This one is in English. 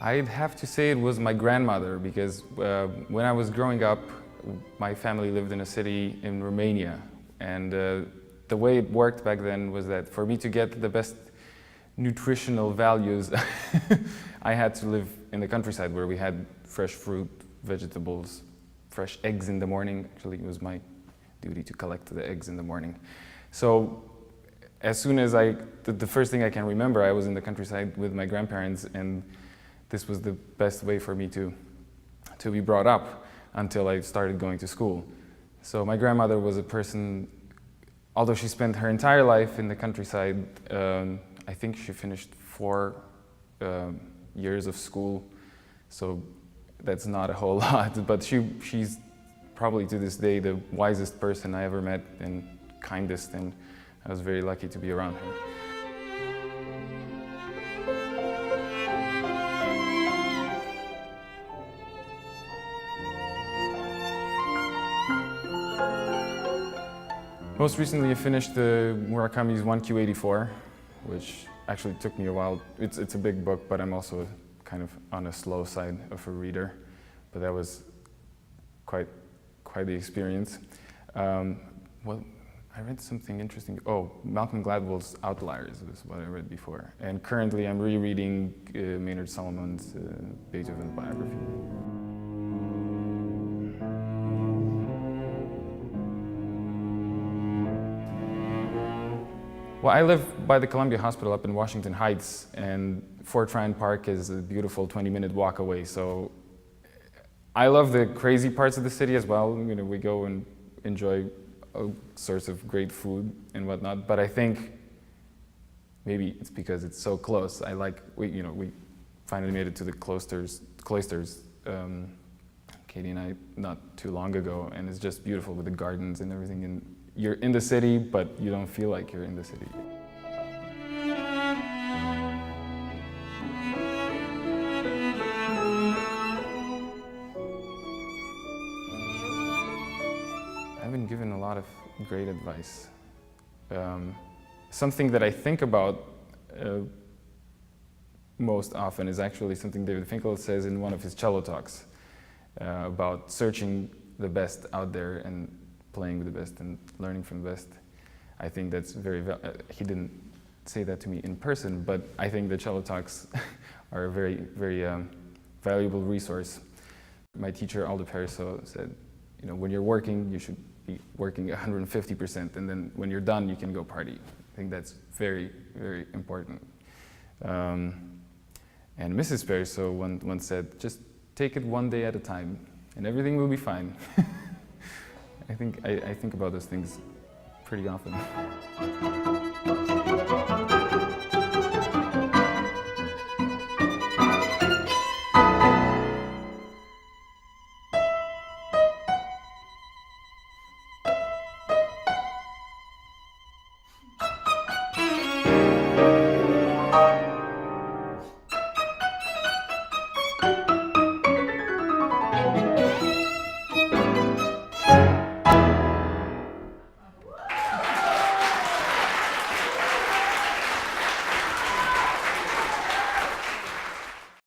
I'd have to say it was my grandmother, because when I was growing up, my family lived in a city in Romania, and the way it worked back then was that for me to get the best nutritional values, I had to live in the countryside where we had fresh fruit, vegetables, fresh eggs in the morning. Actually, it was my duty to collect the eggs in the morning. So as soon as the first thing I can remember, I was in the countryside with my grandparents, and this was the best way for me to be brought up until I started going to school. So my grandmother was a person, although she spent her entire life in the countryside, I think she finished 4 years of school, so that's not a whole lot, but she's probably to this day the wisest person I ever met and kindest, and I was very lucky to be around her. Most recently I finished Murakami's 1Q84, which actually took me a while. It's a big book, but I'm also kind of on a slow side of a reader, but that was quite the experience. Well, I read something interesting. Oh, Malcolm Gladwell's Outliers was what I read before. And currently I'm rereading Maynard Solomon's Beethoven biography. Well, I live by the Columbia Hospital up in Washington Heights, and Fort Ryan Park is a beautiful 20-minute walk away. So I love the crazy parts of the city as well. You know, we go and enjoy all sorts of great food and whatnot. But I think maybe it's because it's so close. We finally made it to the cloisters. Katie and I not too long ago, and it's just beautiful with the gardens and everything. And you're in the city, but you don't feel like you're in the city. I've been given a lot of great advice. Something that I think about most often is actually something David Finkel says in one of his cello talks about searching the best out there and playing with the best and learning from the best. I think that's he didn't say that to me in person, but I think the cello talks are a very, very valuable resource. My teacher, Aldo Periso, said, you know, when you're working, you should be working 150%, and then when you're done, you can go party. I think that's very, very important. And Mrs. Periso once said, just take it one day at a time, and everything will be fine. I think about those things pretty often.